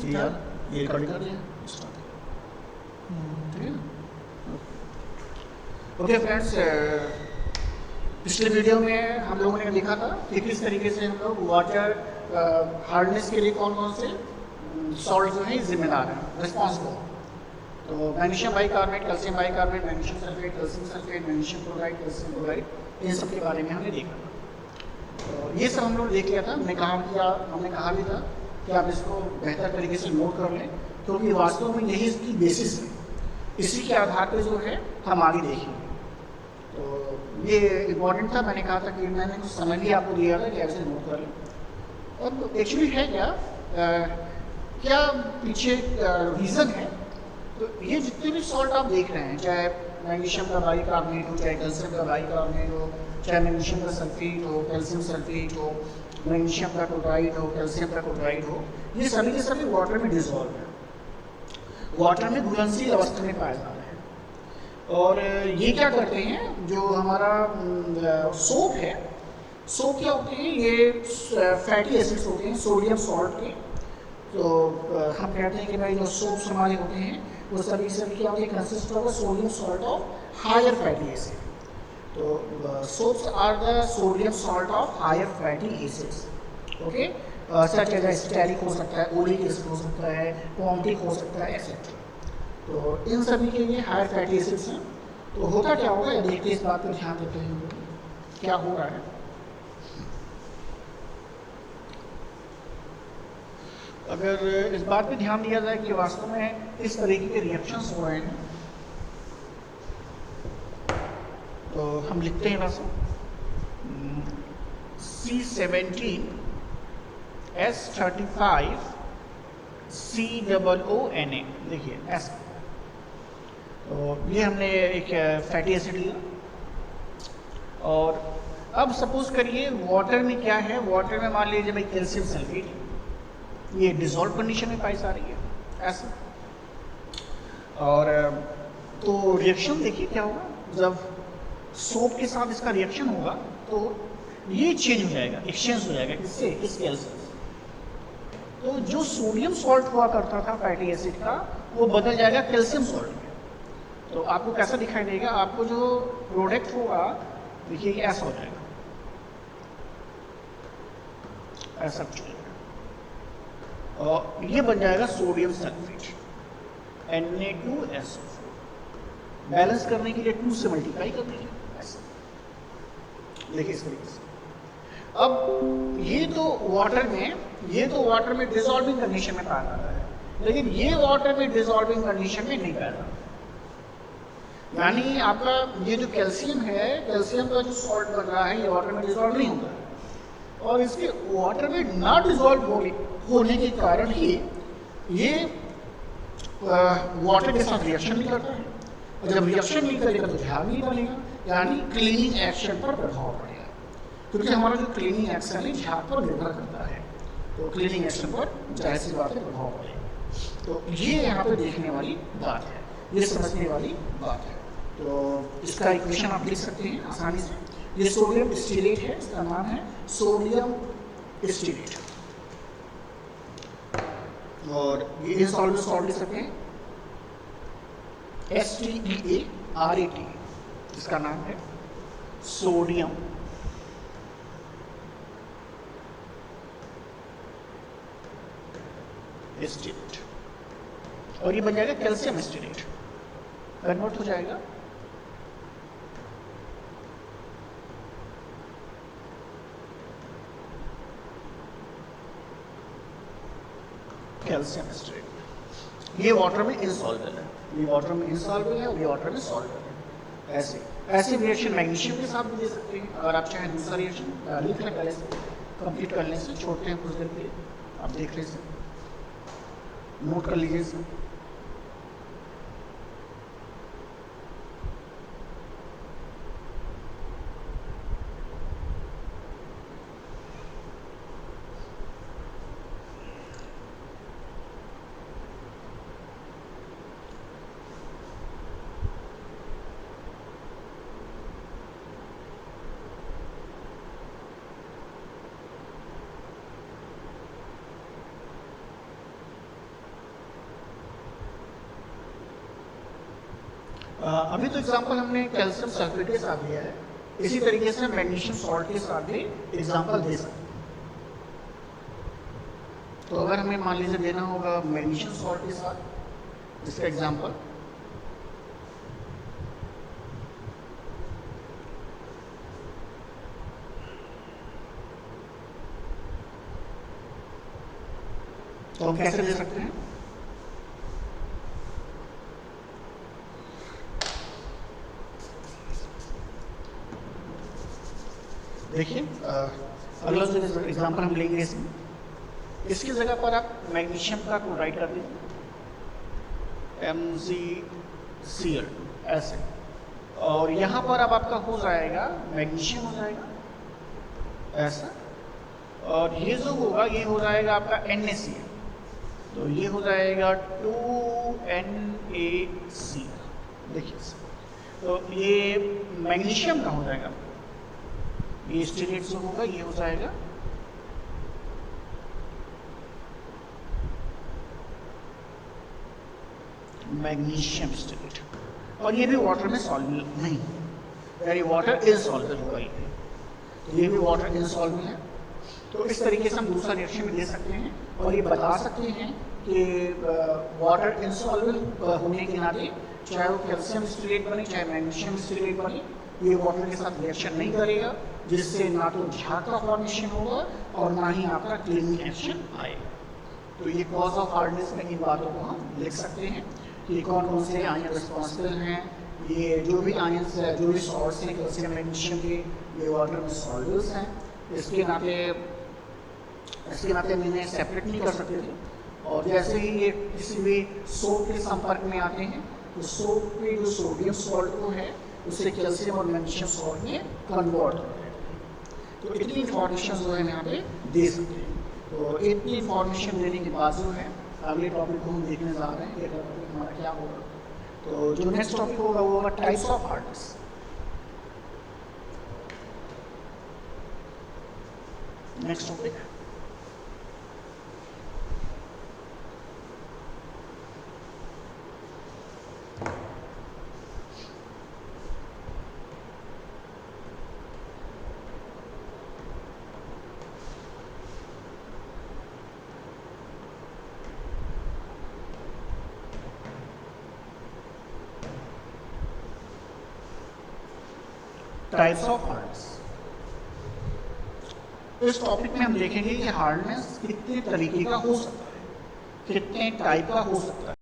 यार ये रिकॉर्डिंग कर दिया ठीक है ना। ओके फ्रेंड्स, पिछले वीडियो में हम लोगों ने देखा था कि किस तरीके से हम लोग वाटर हार्डनेस के लिए कौन कौन से सॉल्ट जो है जिम्मेदार हैं, रिस्पॉन्सिबल। तो magnesium bicarbonate, calcium bicarbonate, magnesium sulphate, calcium sulphate, magnesium chloride, calcium chloride, इन सब के बारे में हमने देखा था। तो ये सब हम लोग देख लिया था। हमने कहा भी था कि आप इसको बेहतर तरीके से नोट कर लें, क्योंकि वास्तव में यही इसकी बेसिस है। इसी के आधार पर जो है हम आगे देखेंगे। तो ये इम्पॉर्टेंट था। मैंने कहा था कि मैंने कुछ समझ ही आपको दिया था कि ऐसे नोट कर लें। और एक्चुअली है क्या पीछे रीज़न है। तो ये जितने भी सॉल्ट आप देख रहे हैं, चाहे मैग्नीशियम का बाइकार्बोनेट हो, चाहे कैल्शियम का बाइकार्बोनेट हो, चाहे मैग्नीशियम का सल्फेट हो, कैल्शियम सल्फेट हो, मैग्नीशियम का क्लोराइड हो, कैल्शियम का क्लोराइड हो, ये सभी के सभी वाटर में डिजॉल्व है, वाटर में घुलनशील अवस्था में पाए जाते हैं। और ये क्या करते हैं, जो हमारा सोप है, सोप क्या होते हैं, ये फैटी एसिड्स होते हैं सोडियम सॉल्ट के। तो हम कहते हैं कि भाई जो सोप्स हमारे होते हैं वो सभी क्या होते हैं, consist of sodium salt of higher fatty acid. तो soaps are the sodium salt of higher fatty acids. Okay, such as stearic हो सकता है, ओलिक एसिड हो सकता है, पॉम्टिक हो सकता है, एक्सेट्रा। तो इन सभी के लिए हायर फैटी एसिड्स हैं। तो होता क्या होगा, देखते इस बात पर ध्यान देते हैं क्या हो रहा है। अगर इस बात पे ध्यान दिया जाए कि वास्तव में इस तरीके के रिएक्शंस हो रहे हैं, तो हम लिखते हैं वैसे C17 S35 COONA, देखिए ऐसा। तो ये हमने एक फैटी एसिड लिया। और अब सपोज करिए वाटर में क्या है, वाटर में मान लीजिए भाई कैल्शियम सल्फेट, ये डिसॉल्व कंडीशन में पाई जा रही है ऐसा। और तो रिएक्शन देखिए क्या होगा, जब सोप के साथ इसका रिएक्शन होगा तो ये चेंज हो जाएगा, एक्सचेंज हो जाएगा किससे, इस कैल्शियम से। तो जो सोडियम सॉल्ट हुआ करता था फैटी एसिड का, वो बदल जाएगा कैल्शियम सॉल्ट में। तो आपको कैसा दिखाई देगा, आपको जो प्रोडक्ट होगा देखिए ऐसा हो जाएगा, ऐसा कुछ हो जाएगा। और ये बन जाएगा सोडियम सल्फेट Na2SO4। बैलेंस करने के लिए 2 से मल्टीप्लाई कर दीजिए ऐसा, देखिए इस तरीके से। अब ये तो वाटर में डिसॉल्विंग कंडीशन में पाया जाता है, लेकिन ये वाटर में डिसॉल्विंग कंडीशन में नहीं पाया जाता। यानी आपका ये जो कैल्शियम है, कैल्शियम का जो सॉल्ट बन रहा है, ये वाटर में डिसॉल्व नहीं होता है। और इसके वाटर में ना डिसॉल्व होने के कारण ही ये वाटर के साथ रिएक्शन नहीं करता है। और जब रिएक्शन नहीं करेगा तो ध्यान नहीं बनेगा, यानी क्लीनिंग एक्शन पर प्रभाव पड़ेगा। क्योंकि हमारा जो क्लीनिंग एक्शन है झाग पर निर्भर करता है, तो क्लीनिंग एक्शन पर जाहिर सी बात है प्रभाव पड़ेगा। तो ये यहाँ पे देखने वाली बात है, ये समझने वाली बात है। तो इसका इक्वेशन आप लिख सकते हैं आसानी से। ये सोडियम स्टीरेट है, इसका नाम है सोडियम स्टीरेट। और ये इनसॉल्युबल सॉल्ट लिख सकते हैं STEARAT, इसका नाम है सोडियम स्टीरेट। और ये बन जाएगा कैल्शियम स्टीरेट, कन्वर्ट हो जाएगा कैल्शियम स्टीरेट। ये वाटर में इनसॉल्युबल है, ये वाटर में इनसॉल्युबल है और ये वाटर में सॉल्युबल है। ऐसे रिएक्शन मैग्नीशियम के साथ भी दे सकते हैं। अगर आप चाहें दूसरा रिएक्शन लिख लें पहले से, कंप्लीट करने से छोड़ते हैं कुछ देर के लिए, आप देख रहे हैं, नोट कर लीजिए इसे। अभी तो एग्जांपल हमने कैल्शियम सल्फेट के साथ दिया है, इसी तरीके से मैग्नीशियम सॉल्ट के साथ भी एग्जांपल दे सकते हैं। तो अगर हमें मान लीजिए देना होगा मैग्नीशियम सॉल्ट के साथ इसका एग्जांपल, तो हम कैसे दे सकते हैं? देखिए अगला जो एग्जांपल हम लेंगे इसमें, इसकी जगह पर आप मैग्नीशियम का क्लोराइड कर दीजिए MgCl ऐसे, और यहाँ पर अब आपका हो जाएगा मैग्नीशियम हो जाएगा ऐसा, और ये जो होगा ये हो जाएगा आपका NaCl, तो ये हो जाएगा 2NaCl। देखिए तो ये मैग्नीशियम का हो जाएगा, ये स्टीरेट जो होगा ये हो जाएगा मैग्नीशियम स्टीरेट, और ये भी वाटर में सॉल्युबल नहीं, यानी वाटर इनसॉल्युबल होगा ये, तो ये भी वाटर इनसॉल्युबल है। तो इस तरीके से हम दूसरा रिएक्शन भी दे सकते हैं और ये बता सकते हैं कि वाटर इनसॉल्युबल होने के नाते चाहे वो कैल्शियम स्टीरेट बने चाहे मैग्नीशियम स्टीरेट बने, ये वाटर के साथ रिएक्शन नहीं करेगा, जिससे ना तो झाग का फॉर्मेशन होगा और ना ही आपका क्लीनिंग एक्शन आएगा। तो ये कॉज ऑफ हार्डनेस में इन बातों को हम लिख सकते हैं कि कौन कौन से आयन रिस्पॉन्सिबल हैं, ये जो भी आयन्स है जो भी सॉल्ट्स हैं कैल्शियम मैग्नीशियम के, ये वाटर में सॉल्युबल्स हैं, इसके नाते हम इन्हें सेपरेट नहीं कर सकते थे। और जैसे ही ये किसी भी सोप के संपर्क में आते हैं तो सोप के जो सोडियम सॉल्ट को है उससे कैल्शियम और मैग्नीशियम सॉल्ट में कन्वर्ट होते हैं। तो इतनी इंफॉर्मेशन जो है यहाँ पे दे सकते हैं। तो इतनी इंफॉर्मेशन देने के बाद जो है अगले टॉपिक को हम देखने जा रहे हैं कि अगला टॉपिक हमारा क्या होगा। तो जो नेक्स्ट टॉपिक होगा वो होगा types of hardness. Next topic types of hardness. इस टॉपिक में हम देखेंगे कि हार्डनेस कितने तरीके का हो सकता है, कितने टाइप का हो सकता है।